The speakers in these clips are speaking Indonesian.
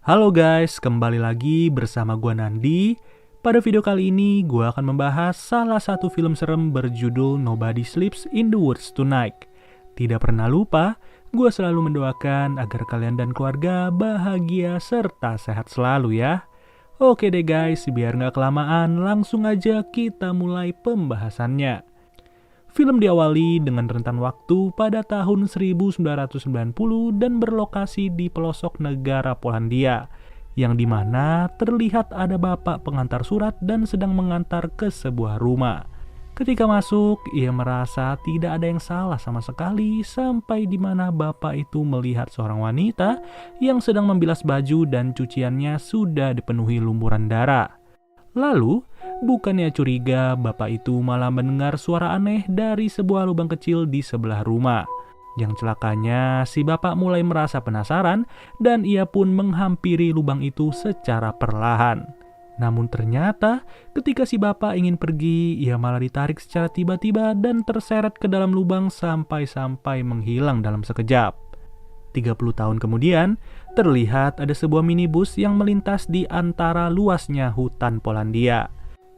Halo guys, kembali lagi bersama gua Nandi. Pada video kali ini, gua akan membahas salah satu film serem berjudul Nobody Sleeps in the Woods Tonight. Tidak pernah lupa, gua selalu mendoakan agar kalian dan keluarga bahagia serta sehat selalu ya. Oke deh guys, biar nggak kelamaan, langsung aja kita mulai pembahasannya. Film diawali dengan rentan waktu pada tahun 1990 dan berlokasi di pelosok negara Polandia, yang dimana terlihat ada bapak pengantar surat dan sedang mengantar ke sebuah rumah. Ketika masuk, ia merasa tidak ada yang salah sama sekali sampai di mana bapak itu melihat seorang wanita yang sedang membilas baju dan cuciannya sudah dipenuhi lumuran darah. Lalu, bukannya curiga, bapak itu malah mendengar suara aneh dari sebuah lubang kecil di sebelah rumah. Yang celakanya, si bapak mulai merasa penasaran dan ia pun menghampiri lubang itu secara perlahan. Namun ternyata, ketika si bapak ingin pergi, ia malah ditarik secara tiba-tiba dan terseret ke dalam lubang sampai-sampai menghilang dalam sekejap. 30 tahun kemudian, terlihat ada sebuah minibus yang melintas di antara luasnya hutan Polandia.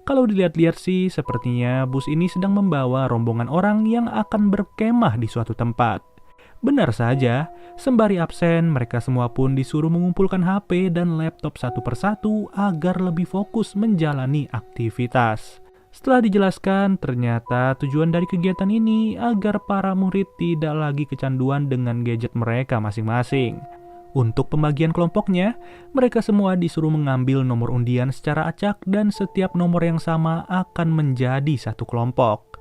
Kalau dilihat-lihat sih, sepertinya bus ini sedang membawa rombongan orang yang akan berkemah di suatu tempat. Benar saja, sembari absen, mereka semua pun disuruh mengumpulkan HP dan laptop satu persatu agar lebih fokus menjalani aktivitas. Setelah dijelaskan, ternyata tujuan dari kegiatan ini agar para murid tidak lagi kecanduan dengan gadget mereka masing-masing. Untuk pembagian kelompoknya, mereka semua disuruh mengambil nomor undian secara acak dan setiap nomor yang sama akan menjadi satu kelompok.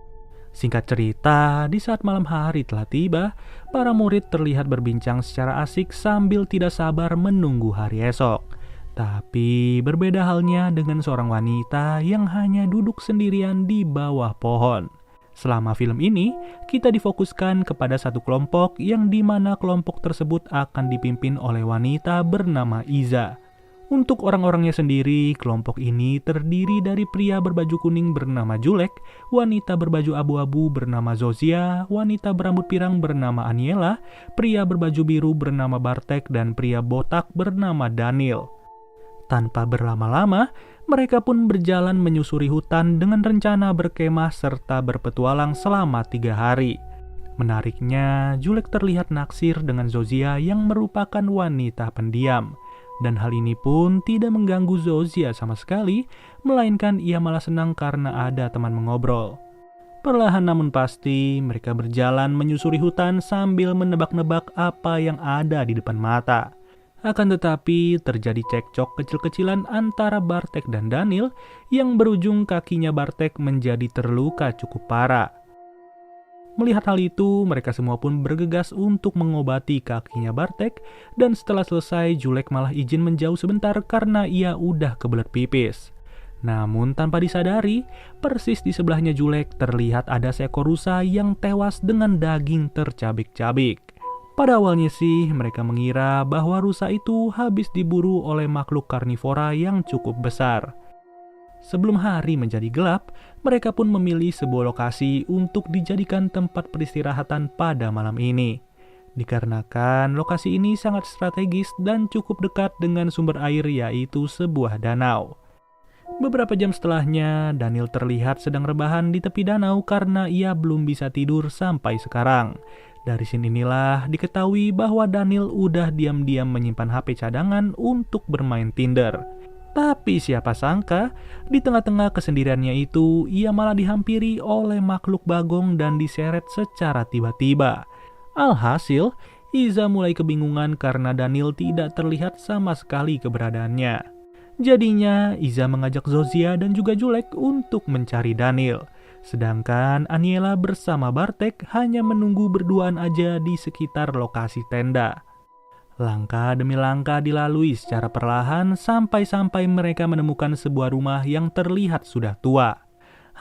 Singkat cerita, di saat malam hari telah tiba, para murid terlihat berbincang secara asik sambil tidak sabar menunggu hari esok. Tapi berbeda halnya dengan seorang wanita yang hanya duduk sendirian di bawah pohon. Selama film ini, kita difokuskan kepada satu kelompok yang dimana kelompok tersebut akan dipimpin oleh wanita bernama Iza. Untuk orang-orangnya sendiri, kelompok ini terdiri dari pria berbaju kuning bernama Julek, wanita berbaju abu-abu bernama Zozia, wanita berambut pirang bernama Aniela, pria berbaju biru bernama Bartek, dan pria botak bernama Daniel. Tanpa berlama-lama, mereka pun berjalan menyusuri hutan dengan rencana berkemah serta berpetualang selama 3 hari. Menariknya, Julek terlihat naksir dengan Zozia yang merupakan wanita pendiam. Dan hal ini pun tidak mengganggu Zozia sama sekali, melainkan ia malah senang karena ada teman mengobrol. Perlahan namun pasti, mereka berjalan menyusuri hutan sambil menebak-nebak apa yang ada di depan mata. Akan tetapi, terjadi cekcok kecil-kecilan antara Bartek dan Daniel yang berujung kakinya Bartek menjadi terluka cukup parah. Melihat hal itu, mereka semua pun bergegas untuk mengobati kakinya Bartek dan setelah selesai, Julek malah izin menjauh sebentar karena ia udah kebelet pipis. Namun tanpa disadari, persis di sebelahnya Julek terlihat ada seekor rusa yang tewas dengan daging tercabik-cabik. Pada awalnya sih, mereka mengira bahwa rusa itu habis diburu oleh makhluk karnivora yang cukup besar. Sebelum hari menjadi gelap, mereka pun memilih sebuah lokasi untuk dijadikan tempat peristirahatan pada malam ini. Dikarenakan lokasi ini sangat strategis dan cukup dekat dengan sumber air yaitu sebuah danau. Beberapa jam setelahnya, Daniel terlihat sedang rebahan di tepi danau karena ia belum bisa tidur sampai sekarang. Dari sini inilah diketahui bahwa Daniel udah diam-diam menyimpan HP cadangan untuk bermain Tinder. Tapi siapa sangka, di tengah-tengah kesendiriannya itu, ia malah dihampiri oleh makhluk bagong dan diseret secara tiba-tiba. Alhasil, Iza mulai kebingungan karena Daniel tidak terlihat sama sekali keberadaannya. Jadinya, Iza mengajak Zozia dan juga Julek untuk mencari Daniel. Sedangkan Aniela bersama Bartek hanya menunggu berduaan aja di sekitar lokasi tenda. Langkah demi langkah dilalui secara perlahan sampai-sampai mereka menemukan sebuah rumah yang terlihat sudah tua.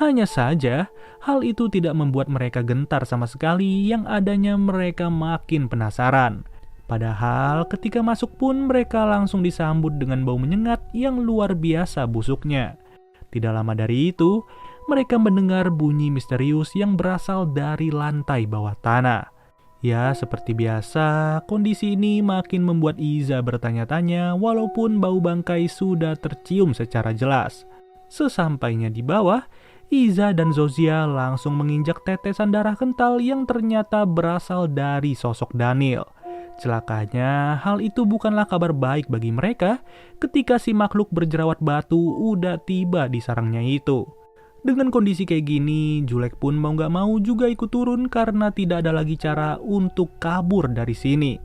Hanya saja, hal itu tidak membuat mereka gentar sama sekali, yang adanya mereka makin penasaran. Padahal ketika masuk pun mereka langsung disambut dengan bau menyengat yang luar biasa busuknya. Tidak lama dari itu, mereka mendengar bunyi misterius yang berasal dari lantai bawah tanah. Ya, seperti biasa, kondisi ini makin membuat Iza bertanya-tanya walaupun bau bangkai sudah tercium secara jelas. Sesampainya di bawah, Iza dan Zozia langsung menginjak tetesan darah kental yang ternyata berasal dari sosok Daniel. Celakanya, hal itu bukanlah kabar baik bagi mereka ketika si makhluk berjerawat batu udah tiba di sarangnya itu. Dengan kondisi kayak gini, Julek pun mau gak mau juga ikut turun karena tidak ada lagi cara untuk kabur dari sini.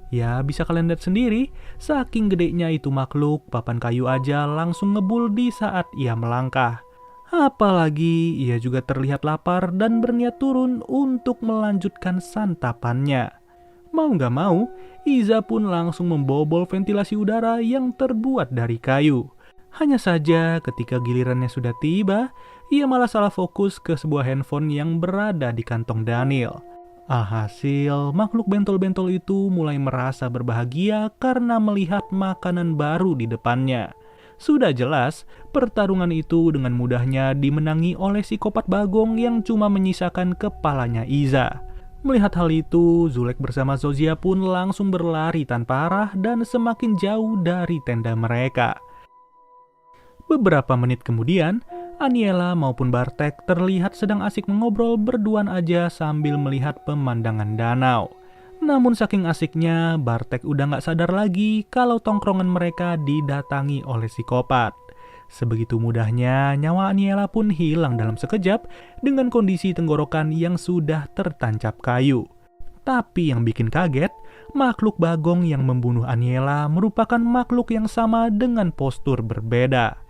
Ya, bisa kalian lihat sendiri, saking gedenya itu makhluk, papan kayu aja langsung ngebul di saat ia melangkah. Apalagi ia juga terlihat lapar dan berniat turun untuk melanjutkan santapannya. Mau gak mau, Iza pun langsung membobol ventilasi udara yang terbuat dari kayu. Hanya saja ketika gilirannya sudah tiba, ia malah salah fokus ke sebuah handphone yang berada di kantong Daniel. Alhasil, makhluk bentol-bentol itu mulai merasa berbahagia karena melihat makanan baru di depannya. Sudah jelas, pertarungan itu dengan mudahnya dimenangi oleh psikopat Bagong yang cuma menyisakan kepalanya Iza. Melihat hal itu, Zulek bersama Zozia pun langsung berlari tanpa arah dan semakin jauh dari tenda mereka. Beberapa menit kemudian, Aniela maupun Bartek terlihat sedang asik mengobrol berduaan aja sambil melihat pemandangan danau. Namun saking asiknya, Bartek udah gak sadar lagi kalau tongkrongan mereka didatangi oleh psikopat. Sebegitu mudahnya, nyawa Aniela pun hilang dalam sekejap dengan kondisi tenggorokan yang sudah tertancap kayu. Tapi yang bikin kaget, makhluk Bagong yang membunuh Aniela merupakan makhluk yang sama dengan postur berbeda.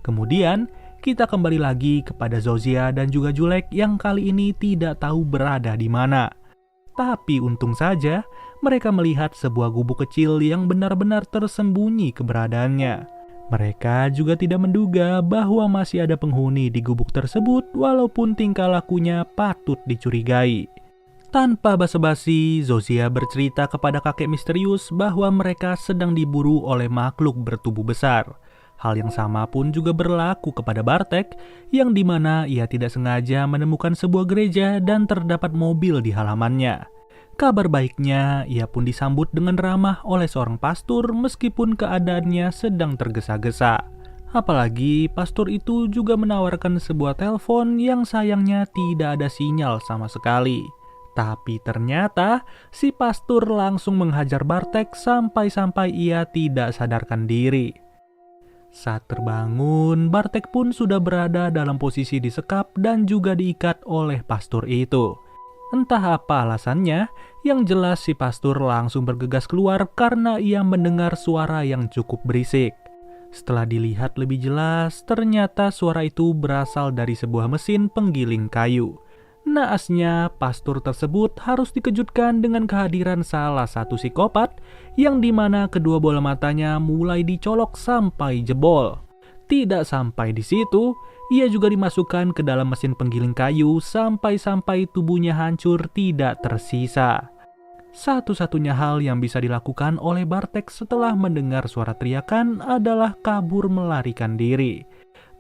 Kemudian, kita kembali lagi kepada Zozia dan juga Julek yang kali ini tidak tahu berada di mana. Tapi untung saja, mereka melihat sebuah gubuk kecil yang benar-benar tersembunyi keberadaannya. Mereka juga tidak menduga bahwa masih ada penghuni di gubuk tersebut walaupun tingkah lakunya patut dicurigai. Tanpa basa-basi, Zozia bercerita kepada kakek misterius bahwa mereka sedang diburu oleh makhluk bertubuh besar. Hal yang sama pun juga berlaku kepada Bartek, yang dimana ia tidak sengaja menemukan sebuah gereja dan terdapat mobil di halamannya. Kabar baiknya, ia pun disambut dengan ramah oleh seorang pastor meskipun keadaannya sedang tergesa-gesa. Apalagi pastor itu juga menawarkan sebuah telepon yang sayangnya tidak ada sinyal sama sekali. Tapi ternyata si pastor langsung menghajar Bartek sampai-sampai ia tidak sadarkan diri. Saat terbangun, Bartek pun sudah berada dalam posisi disekap dan juga diikat oleh pastor itu. Entah apa alasannya, yang jelas si pastor langsung bergegas keluar karena ia mendengar suara yang cukup berisik. Setelah dilihat lebih jelas, ternyata suara itu berasal dari sebuah mesin penggiling kayu. Naasnya, pastor tersebut harus dikejutkan dengan kehadiran salah satu psikopat yang dimana kedua bola matanya mulai dicolok sampai jebol. Tidak sampai di situ, ia juga dimasukkan ke dalam mesin penggiling kayu sampai-sampai tubuhnya hancur tidak tersisa. Satu-satunya hal yang bisa dilakukan oleh Bartek setelah mendengar suara teriakan adalah kabur melarikan diri.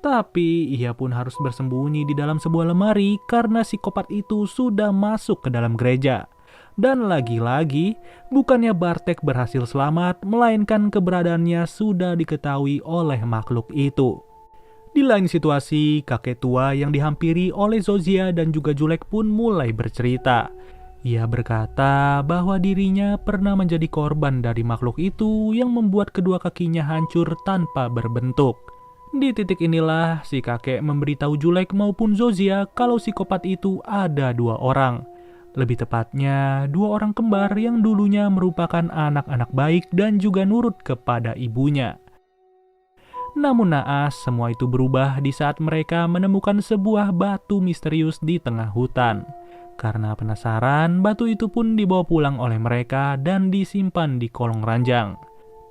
Tapi ia pun harus bersembunyi di dalam sebuah lemari karena psikopat itu sudah masuk ke dalam gereja. Dan lagi-lagi, bukannya Bartek berhasil selamat, melainkan keberadaannya sudah diketahui oleh makhluk itu. Di lain situasi, kakek tua yang dihampiri oleh Zozia dan juga Julek pun mulai bercerita. Ia berkata bahwa dirinya pernah menjadi korban dari makhluk itu yang membuat kedua kakinya hancur tanpa berbentuk. Di titik inilah si kakek memberitahu Julek maupun Zozia kalau psikopat itu ada dua orang. Lebih tepatnya, dua orang kembar yang dulunya merupakan anak-anak baik dan juga nurut kepada ibunya. Namun naas, semua itu berubah di saat mereka menemukan sebuah batu misterius di tengah hutan. Karena penasaran, batu itu pun dibawa pulang oleh mereka dan disimpan di kolong ranjang.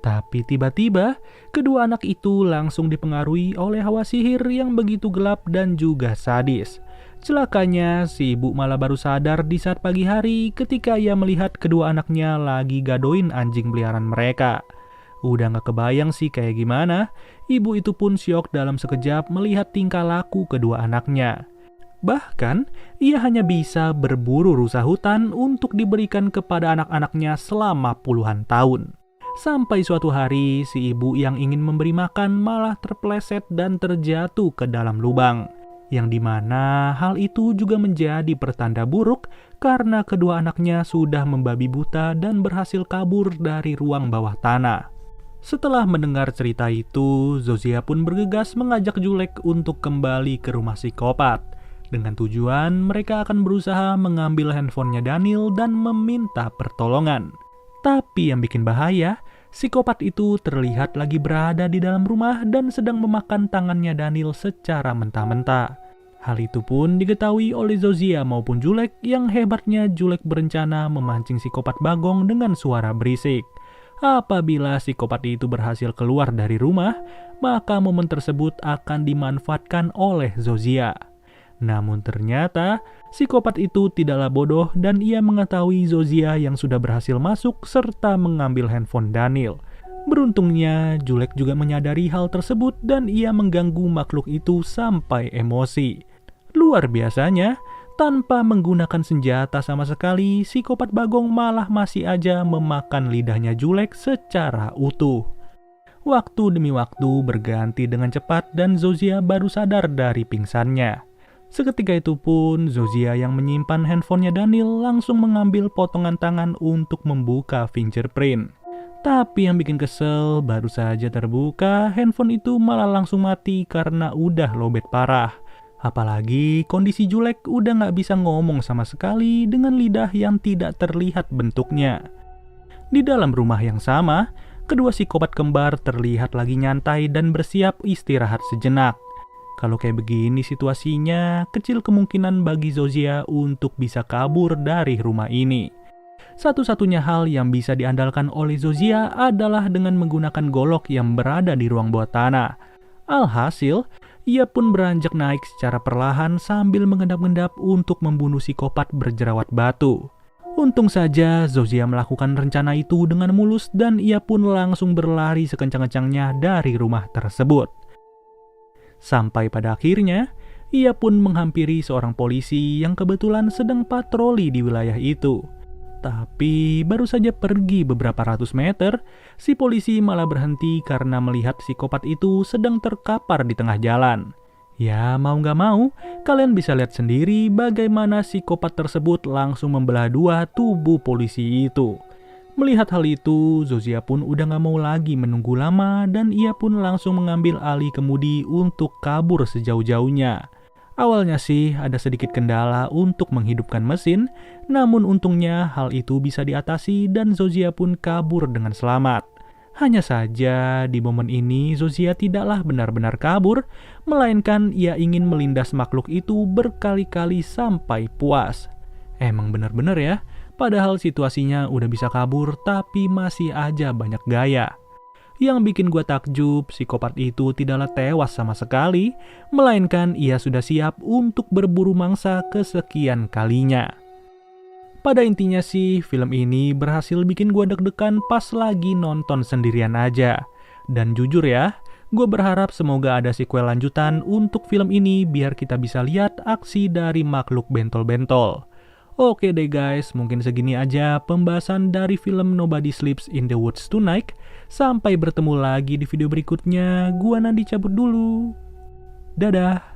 Tapi tiba-tiba, kedua anak itu langsung dipengaruhi oleh hawa sihir yang begitu gelap dan juga sadis. Celakanya, si ibu malah baru sadar di saat pagi hari ketika ia melihat kedua anaknya lagi gadoin anjing peliharaan mereka. Udah gak kebayang sih kayak gimana, ibu itu pun syok dalam sekejap melihat tingkah laku kedua anaknya. Bahkan, ia hanya bisa berburu rusa hutan untuk diberikan kepada anak-anaknya selama puluhan tahun. Sampai suatu hari, si ibu yang ingin memberi makan malah terpeleset dan terjatuh ke dalam lubang. Yang dimana hal itu juga menjadi pertanda buruk karena kedua anaknya sudah membabi buta dan berhasil kabur dari ruang bawah tanah. Setelah mendengar cerita itu, Zozia pun bergegas mengajak Julek untuk kembali ke rumah psikopat. Dengan tujuan mereka akan berusaha mengambil handphonenya Daniel dan meminta pertolongan. Tapi yang bikin bahaya, psikopat itu terlihat lagi berada di dalam rumah dan sedang memakan tangannya Daniel secara mentah-mentah. Hal itu pun diketahui oleh Zozia maupun Julek, yang hebatnya Julek berencana memancing psikopat Bagong dengan suara berisik. Apabila psikopat itu berhasil keluar dari rumah, maka momen tersebut akan dimanfaatkan oleh Zozia. Namun ternyata, psikopat itu tidaklah bodoh dan ia mengetahui Zozia yang sudah berhasil masuk serta mengambil handphone Daniel. Beruntungnya, Julek juga menyadari hal tersebut dan ia mengganggu makhluk itu sampai emosi. Luar biasanya, tanpa menggunakan senjata sama sekali, psikopat Bagong malah masih aja memakan lidahnya Julek secara utuh. Waktu demi waktu berganti dengan cepat dan Zozia baru sadar dari pingsannya. Seketika itu pun, Zozia yang menyimpan handphonenya Daniel langsung mengambil potongan tangan untuk membuka fingerprint. Tapi yang bikin kesel, baru saja terbuka, handphone itu malah langsung mati karena udah lowbat parah. Apalagi kondisi Julek udah gak bisa ngomong sama sekali dengan lidah yang tidak terlihat bentuknya. Di dalam rumah yang sama, kedua psikopat kembar terlihat lagi nyantai dan bersiap istirahat sejenak. Kalau kayak begini situasinya, kecil kemungkinan bagi Zozia untuk bisa kabur dari rumah ini. Satu-satunya hal yang bisa diandalkan oleh Zozia adalah dengan menggunakan golok yang berada di ruang bawah tanah. Alhasil, ia pun beranjak naik secara perlahan sambil mengendap-endap untuk membunuh psikopat berjerawat batu. Untung saja Zozia melakukan rencana itu dengan mulus dan ia pun langsung berlari sekencang-kencangnya dari rumah tersebut. Sampai pada akhirnya, ia pun menghampiri seorang polisi yang kebetulan sedang patroli di wilayah itu. Tapi baru saja pergi beberapa ratus meter, si polisi malah berhenti karena melihat psikopat itu sedang terkapar di tengah jalan. Ya mau gak mau, kalian bisa lihat sendiri bagaimana psikopat tersebut langsung membelah dua tubuh polisi itu. Melihat hal itu, Zozia pun udah gak mau lagi menunggu lama dan ia pun langsung mengambil alih kemudi untuk kabur sejauh-jauhnya. Awalnya sih ada sedikit kendala untuk menghidupkan mesin, namun untungnya hal itu bisa diatasi dan Zozia pun kabur dengan selamat. Hanya saja di momen ini Zozia tidaklah benar-benar kabur, melainkan ia ingin melindas makhluk itu berkali-kali sampai puas. Emang benar-benar ya, padahal situasinya udah bisa kabur tapi masih aja banyak gaya. Yang bikin gue takjub, psikopat itu tidaklah tewas sama sekali, melainkan ia sudah siap untuk berburu mangsa kesekian kalinya. Pada intinya sih, film ini berhasil bikin gue deg-degan pas lagi nonton sendirian aja. Dan jujur ya, gue berharap semoga ada sequel lanjutan untuk film ini biar kita bisa lihat aksi dari makhluk bentol-bentol. Oke deh guys, mungkin segini aja pembahasan dari film Nobody Sleeps in the Woods Tonight. Sampai bertemu lagi di video berikutnya. Gua Nandi cabut dulu. Dadah.